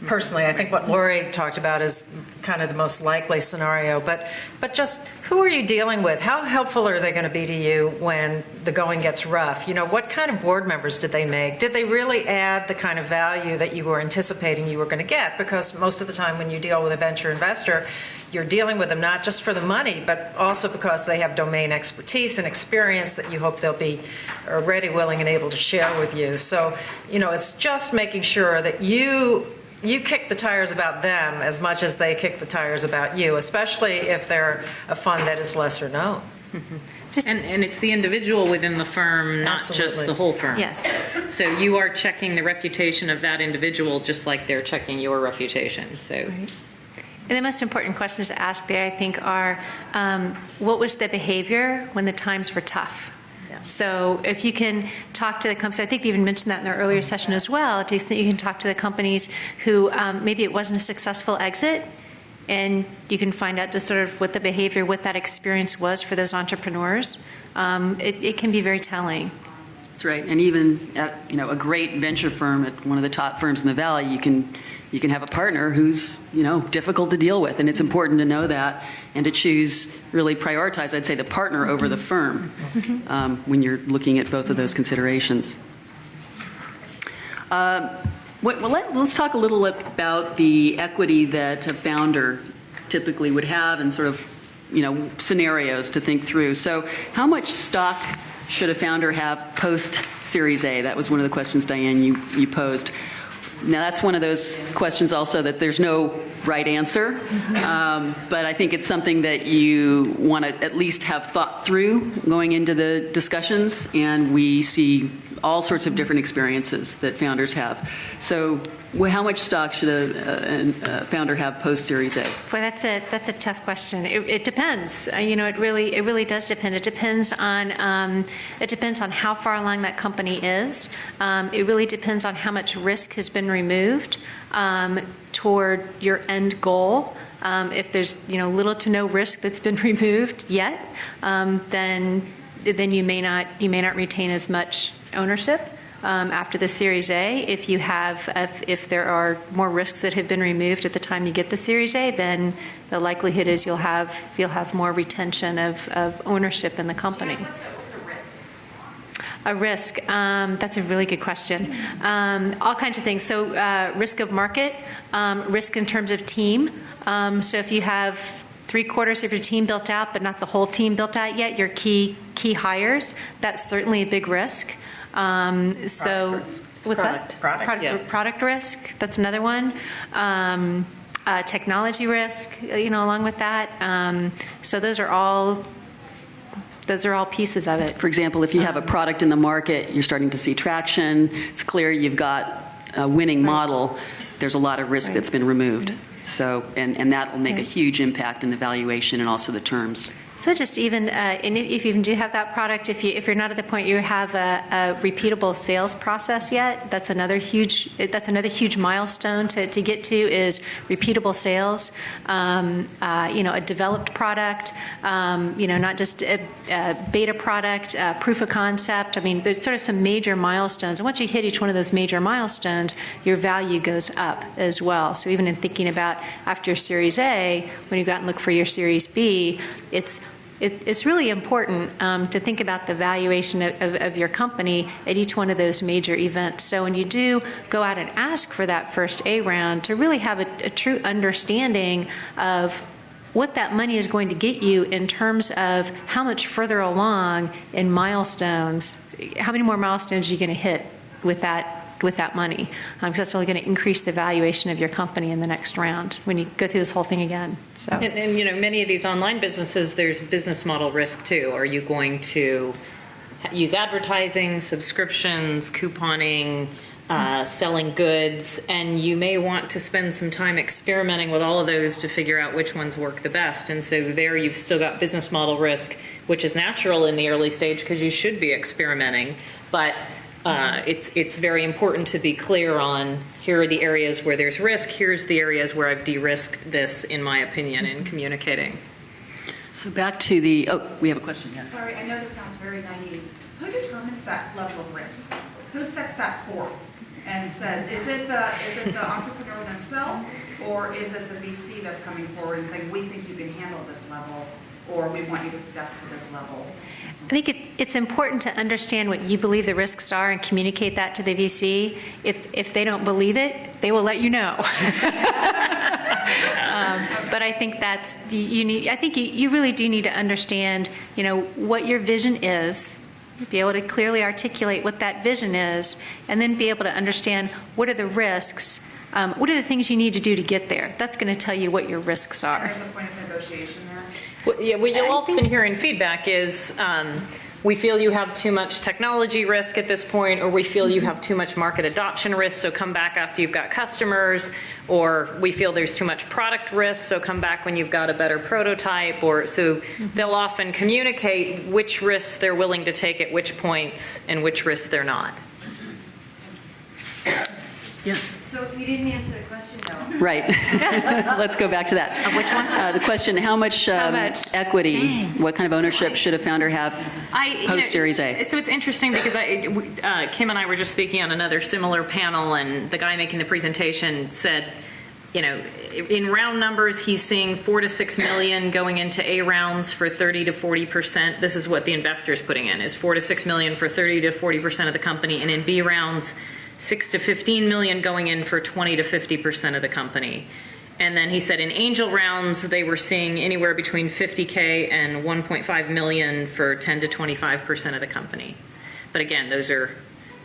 C: Personally, I think what Lori talked about is kind of the most likely scenario. But just who are you dealing with? How helpful are they going to be to you when the going gets rough? What kind of board members did they make? Did they really add the kind of value that you were anticipating you were going to get? Because most of the time when you deal with a venture investor, you're dealing with them not just for the money, but also because they have domain expertise and experience that you hope they'll be ready, willing, and able to share with you. So, it's just making sure that you kick the tires about them as much as they kick the tires about you, especially if they're a fund that is lesser known.
E: Mm-hmm. And it's the individual within the firm, not
C: Absolutely.
E: Just the whole firm.
D: Yes.
E: So you are checking the reputation of that individual just like they're checking your reputation. So.
D: Right. And the most important questions to ask there, I think, are what was the behavior when the times were tough? So if you can talk to the companies, I think they even mentioned that in their earlier session as well, to the extent you can talk to the companies who maybe it wasn't a successful exit, and you can find out just sort of what the behavior, what that experience was for those entrepreneurs, it can be very telling.
B: That's right. And even at a great venture firm, at one of the top firms in the Valley, you can have a partner who's difficult to deal with, and it's important to know that and to really prioritize, I'd say, the partner over the firm when you're looking at both of those considerations. Let's talk a little about the equity that a founder typically would have and sort of scenarios to think through. So how much stock should a founder have post Series A? That was one of the questions, Diane, you posed. Now, that's one of those questions also that there's no right answer, but I think it's something that you want to at least have thought through going into the discussions, and we see all sorts of different experiences that founders have. So how much stock should a founder have post-Series A?
D: Boy, that's a tough question. It depends. It really does depend. It depends on how far along that company is. It really depends on how much risk has been removed toward your end goal. If there's little to no risk that's been removed yet, then you may not retain as much ownership after the Series A. If there are more risks that have been removed at the time you get the Series A, then the likelihood is you'll have more retention of ownership in the company.
F: What's a risk?
D: A risk, that's a really good question. All kinds of things. So risk of market, risk in terms of team. So if you have 3/4 of your team built out, but not the whole team built out yet, your key hires, that's certainly a big risk. Product risk, that's another one. Technology risk, along with that. So those are all pieces of it.
B: For example, if you have a product in the market, you're starting to see traction, it's clear you've got a winning model, there's a lot of risk that's been removed. So, and that will make a huge impact in the valuation and also the terms.
D: So just even, and if you even do have that product, if you're not at the point you have a repeatable sales process yet, that's another huge milestone to get to is repeatable sales. A developed product, not just a beta product, proof of concept. I mean, there's sort of some major milestones, and once you hit each one of those major milestones, your value goes up as well. So even in thinking about after your Series A, when you go out and look for your Series B, it's really important to think about the valuation of your company at each one of those major events. So when you do go out and ask for that first A round, to really have a true understanding of what that money is going to get you in terms of how much further along in milestones, how many more milestones are you going to hit with that money, because that's only going to increase the valuation of your company in the next round when you go through this whole thing again. So,
E: and many of these online businesses, there's business model risk too. Are you going to use advertising, subscriptions, couponing, selling goods? And you may want to spend some time experimenting with all of those to figure out which ones work the best. And so there you've still got business model risk, which is natural in the early stage because you should be experimenting, but it's very important to be clear on, here are the areas where there's risk, here's the areas where I've de-risked this, in my opinion, in communicating.
B: So back to the, we have a question, yes.
G: Sorry, I know this sounds very naive. Who determines that level of risk? Who sets that forth and says, is it the entrepreneur themselves, or is it the VC that's coming forward and saying, we think you can handle this level, or we want you to step to this level?
D: I think it's important to understand what you believe the risks are and communicate that to the VC. If they don't believe it, they will let you know. But I think that's you really do need to understand, what your vision is, be able to clearly articulate what that vision is, and then be able to understand what are the risks. What are the things you need to do to get there? That's going to tell you what your risks are.
G: There's a point of negotiation there.
E: What you'll often hear in feedback is, we feel you have too much technology risk at this point, or we feel you have too much market adoption risk, so come back after you've got customers, or we feel there's too much product risk, so come back when you've got a better prototype, or so they'll often communicate which risks they're willing to take at which points and which risks they're not.
B: Yes.
F: So you didn't answer the question, though.
B: Right. Let's go back to that.
D: Which one?
B: The question, how much equity, what kind of ownership should a founder have post-Series A?
E: So it's interesting because Kim and I were just speaking on another similar panel, and the guy making the presentation said, in round numbers, he's seeing 4 to 6 million going into A rounds for 30 to 40%. This is what the investor's putting in, is 4 to 6 million for 30 to 40% of the company, and in B rounds, 6 to 15 million going in for 20 to 50% of the company. And then he said in angel rounds, they were seeing anywhere between 50K and 1.5 million for 10 to 25% of the company. But again, those are,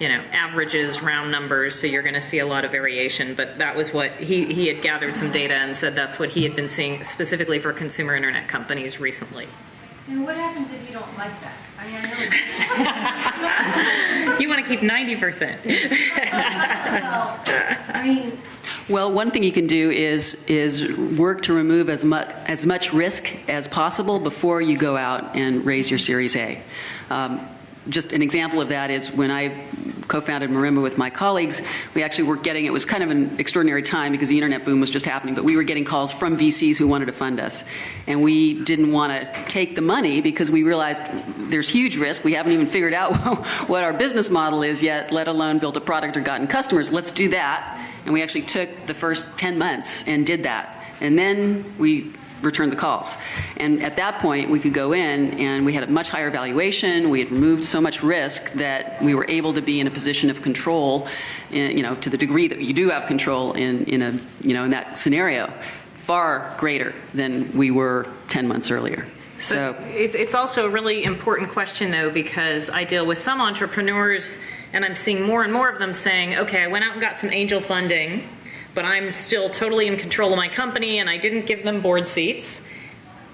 E: averages, round numbers, so you're going to see a lot of variation. But that was what he had gathered some data and said that's what he had been seeing specifically for consumer internet companies recently.
F: And what happens if you don't like that? I mean, I know
E: You want to keep 90%.
B: Well, one thing you can do is work to remove as much risk as possible before you go out and raise your Series A. Just an example of that is when I co-founded Marimba with my colleagues, we actually were getting, it was kind of an extraordinary time because the internet boom was just happening, but we were getting calls from VCs who wanted to fund us. And we didn't want to take the money because we realized there's huge risk. We haven't even figured out what our business model is yet, let alone built a product or gotten customers. Let's do that. And we actually took the first 10 months and did that. And then we returned the calls. And at that point, we could go in and we had a much higher valuation. We had removed so much risk that we were able to be in a position of control, to the degree that you do have control in that scenario, far greater than we were 10 months earlier. So
E: it's also a really important question, though, because I deal with some entrepreneurs, and I'm seeing more and more of them saying, okay, I went out and got some angel funding, but I'm still totally in control of my company, and I didn't give them board seats.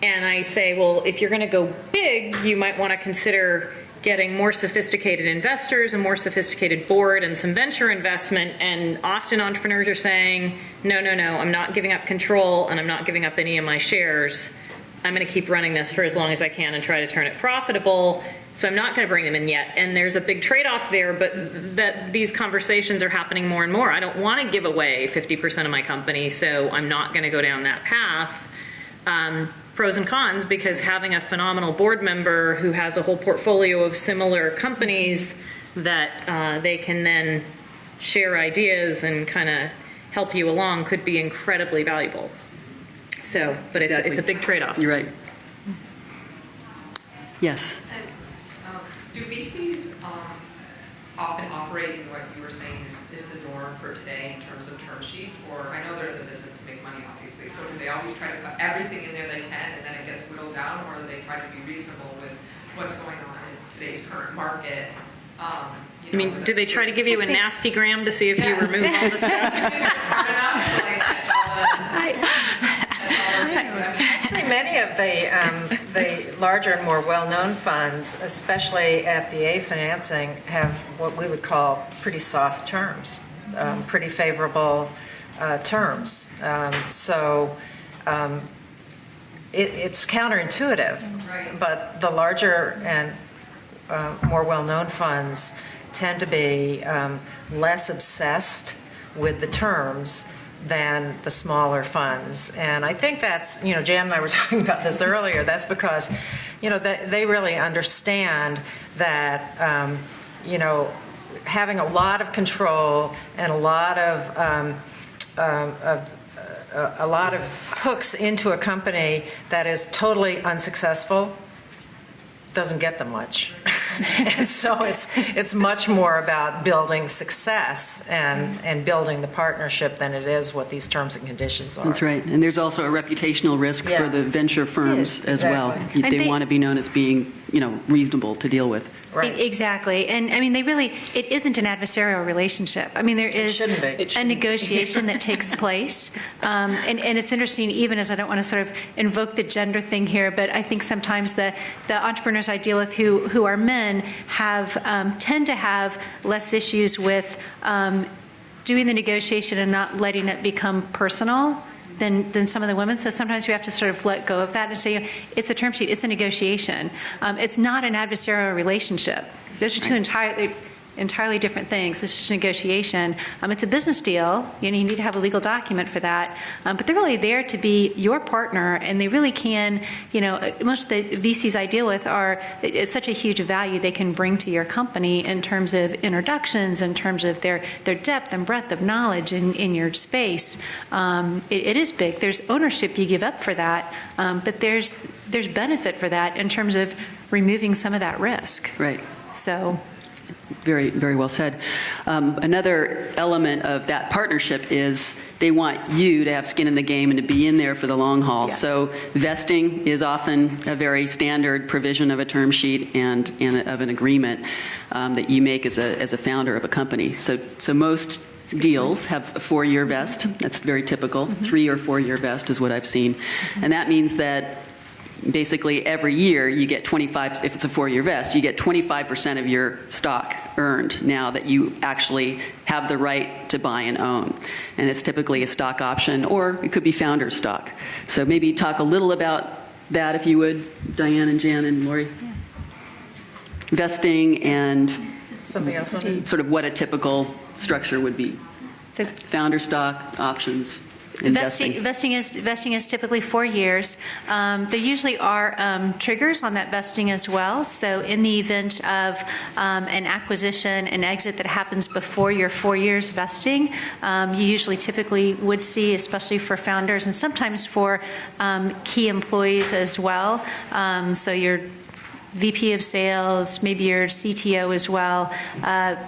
E: And I say, well, if you're going to go big, you might want to consider getting more sophisticated investors, a more sophisticated board, and some venture investment. And often entrepreneurs are saying, no, I'm not giving up control and I'm not giving up any of my shares. I'm going to keep running this for as long as I can and try to turn it profitable. So I'm not going to bring them in yet. And there's a big trade-off there, but that these conversations are happening more and more. I don't want to give away 50% of my company, so I'm not going to go down that path. Pros and cons, because having a phenomenal board member who has a whole portfolio of similar companies that they can then share ideas and kind of help you along could be incredibly valuable. So, but
B: Exactly.
E: it's a big trade-off.
B: You're right. Yes.
I: Do VCs often operate in what you were saying is the norm for today in terms of term sheets? Or I know they're in the business to make money, obviously, so do they always try to put everything in there they can and then it gets whittled down, or do they try to be reasonable with what's going on in today's current market?
E: I mean, do they try to give you a nasty gram to see if you remove all the stuff?
I: Smart enough to like get all the things.
C: I'd say many of the larger and more well-known funds, especially at the A financing, have what we would call pretty soft terms, pretty favorable terms. It's counterintuitive,
I: Right.
C: but the larger and more well-known funds tend to be less obsessed with the terms than the smaller funds. And I think that's, Jan and I were talking about this earlier, that's because, they really understand that, having a lot of control and a lot of hooks into a company that is totally unsuccessful doesn't get them much. And so it's much more about building success and building the partnership than it is what these terms and conditions are.
B: That's right. And there's also a reputational risk for the venture firms
C: Yes,
B: as well.
C: exactly.
B: They want to be known as being, reasonable to deal with.
C: Right.
D: Exactly. And I mean, it isn't an adversarial relationship. I mean, there is a negotiation that takes place. And it's interesting, even as I don't want to sort of invoke the gender thing here, but I think sometimes the entrepreneurs I deal with who are men tend to have less issues with doing the negotiation and not letting it become personal than some of the women. So sometimes you have to sort of let go of that and say, it's a term sheet, it's a negotiation. It's not an adversarial relationship. Those are two entirely different things. This is a negotiation. It's a business deal. You need to have a legal document for that. But they're really there to be your partner, and they really can, most of the VCs I deal with it's such a huge value they can bring to your company in terms of introductions, in terms of their depth and breadth of knowledge in your space. It is big. There's ownership you give up for that, but there's benefit for that in terms of removing some of that risk.
B: Right.
D: So.
B: Very, very well said. Another element of that partnership is they want you to have skin in the game and to be in there for the long haul. Yes. So vesting is often a very standard provision of a term sheet and of an agreement that you make as a founder of a company. So most deals have a 4-year vest. That's very typical. 3 or 4 year vest is what I've seen. And that means that basically every year you get 25, if it's a 4-year vest, you get 25% of your stock earned now that you actually have the right to buy and own. And it's typically a stock option, or it could be founder stock. So maybe talk a little about that, if you would, Diane and Jan and Lori. Yeah. Vesting and
C: something else.
B: Sort of what a typical structure would be. Founder stock, options.
D: Vesting is typically 4 years. There usually are triggers on that vesting as well. So in the event of an acquisition, an exit that happens before your 4 years vesting, you usually typically would see, especially for founders and sometimes for key employees as well. So your VP of sales, maybe your CTO as well,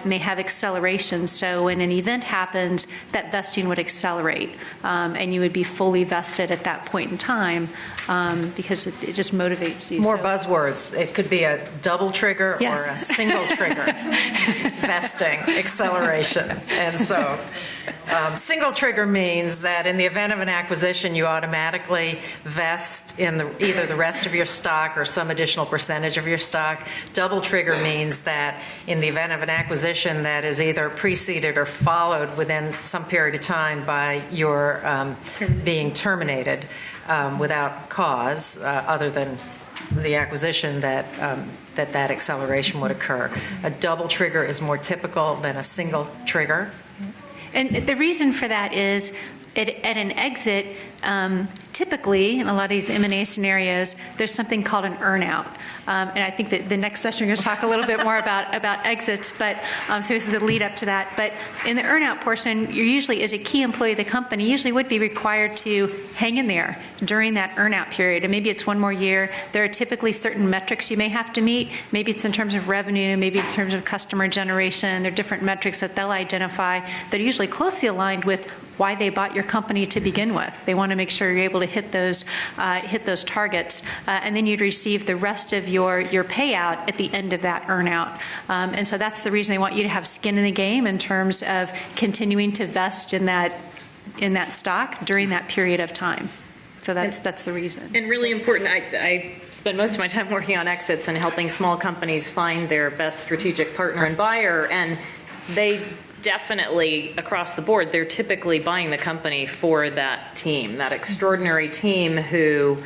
D: may have acceleration. So when an event happens, that vesting would accelerate, and you would be fully vested at that point in time. because it just motivates you.
C: More
D: So-
C: buzzwords. It could be a double trigger
D: Yes.
C: or a single trigger. Vesting, acceleration. And so single trigger means that in the event of an acquisition, you automatically vest in either the rest of your stock or some additional percentage of your stock. Double trigger means that in the event of an acquisition that is either preceded or followed within some period of time by your being terminated without cause other than the acquisition, that acceleration would occur. A double trigger is more typical than a single trigger.
D: And the reason for that is at an exit, typically in a lot of these M&A scenarios, there's something called an earnout. And I think that the next session we're going to talk a little bit more about exits, but so this is a lead up to that. But in the earnout portion, you're usually, as a key employee of the company, usually would be required to hang in there during that earnout period. And maybe it's one more year. There are typically certain metrics you may have to meet. Maybe it's in terms of revenue, maybe in terms of customer generation. There are different metrics that they'll identify that are usually closely aligned with why they bought your company to begin with. They want to make sure you're able to hit those targets, and then you'd receive the rest of your payout at the end of that earnout. And so that's the reason they want you to have skin in the game in terms of continuing to vest in that stock during that period of time. So that's the reason.
E: And really important, I spend most of my time working on exits and helping small companies find their best strategic partner and buyer, and they definitely, across the board, they're typically buying the company for that team, that extraordinary team who,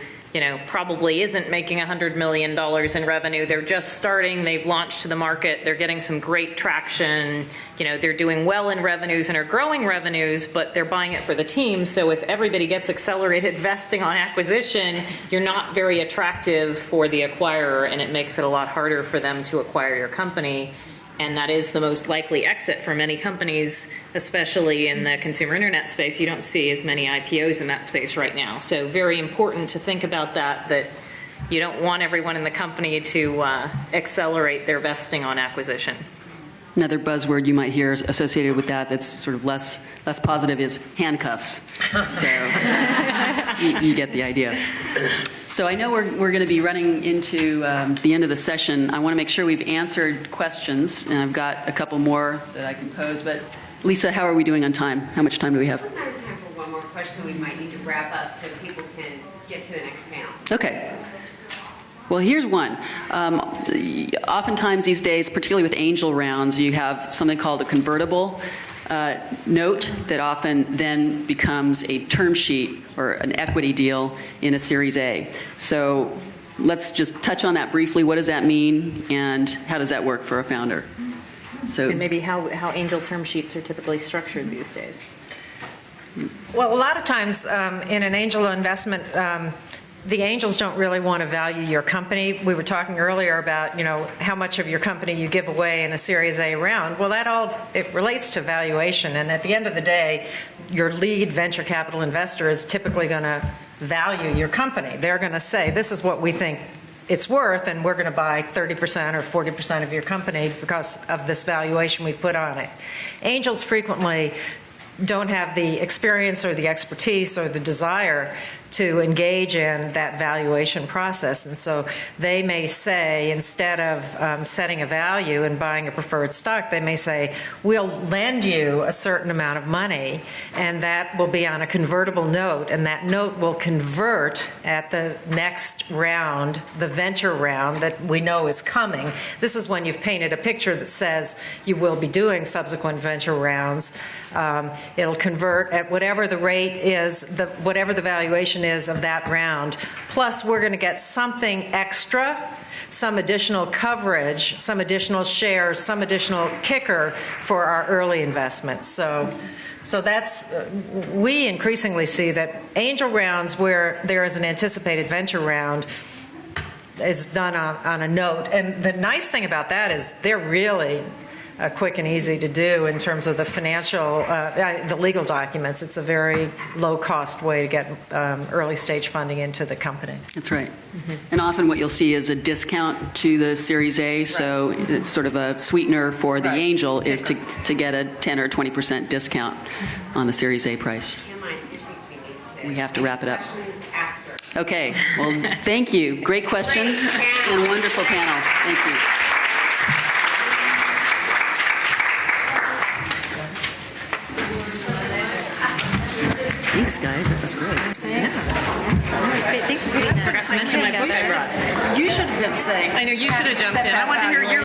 E: probably isn't making $100 million in revenue. They're just starting. They've launched to the market. They're getting some great traction. They're doing well in revenues and are growing revenues, but they're buying it for the team. So if everybody gets accelerated vesting on acquisition, you're not very attractive for the acquirer, and it makes it a lot harder for them to acquire your company. And that is the most likely exit for many companies, especially in the consumer internet space. You don't see as many IPOs in that space right now. So very important to think about that you don't want everyone in the company to accelerate their vesting on acquisition.
B: Another buzzword you might hear associated with that's sort of less positive is handcuffs. So you get the idea. So I know we're going to be running into the end of the session. I want to make sure we've answered questions, and I've got a couple more that I can pose. But Lisa, how are we doing on time? How much time do we have?
A: We might have time for one more question. We might need to wrap up so people can get to the next panel.
B: Okay. Well, here's one. Oftentimes these days, particularly with angel rounds, you have something called a convertible note that often then becomes a term sheet or an equity deal in a Series A. So let's just touch on that briefly. What does that mean, and how does that work for a founder? So,
E: And maybe how angel term sheets are typically structured these days.
C: Well, a lot of times in an angel investment, the angels don't really want to value your company. We were talking earlier about, how much of your company you give away in a Series A round. Well, it relates to valuation. And at the end of the day, your lead venture capital investor is typically going to value your company. They're going to say, this is what we think it's worth, and we're going to buy 30% or 40% of your company because of this valuation we put on it. Angels frequently don't have the experience or the expertise or the desire to engage in that valuation process. And so they may say, instead of setting a value and buying a preferred stock, they may say, we'll lend you a certain amount of money, and that will be on a convertible note, and that note will convert at the next round, the venture round that we know is coming. This is when you've painted a picture that says you will be doing subsequent venture rounds. It'll convert at whatever the rate is, whatever the valuation is of that round. Plus, we're going to get something extra, some additional coverage, some additional shares, some additional kicker for our early investments. So that's, we increasingly see that angel rounds where there is an anticipated venture round is done on a note. And the nice thing about that is they're really quick and easy to do in terms of the financial, the legal documents. It's a very low-cost way to get early-stage funding into the company.
B: That's right. Mm-hmm. And often what you'll see is a discount to the Series A, right. So it's sort of a sweetener for the angel is to get a 10 or 20% discount on the Series A price.
A: Kim, I think we need to
B: we have to wrap it up.
A: Questions after.
B: Okay, well, thank you. Great questions and a wonderful panel. Thank you. Thanks, guys. That was great.
D: Thanks. Thanks for putting that.
E: I forgot to mention my book I brought.
B: You should have been saying.
E: I know you should have jumped in. I want to hear your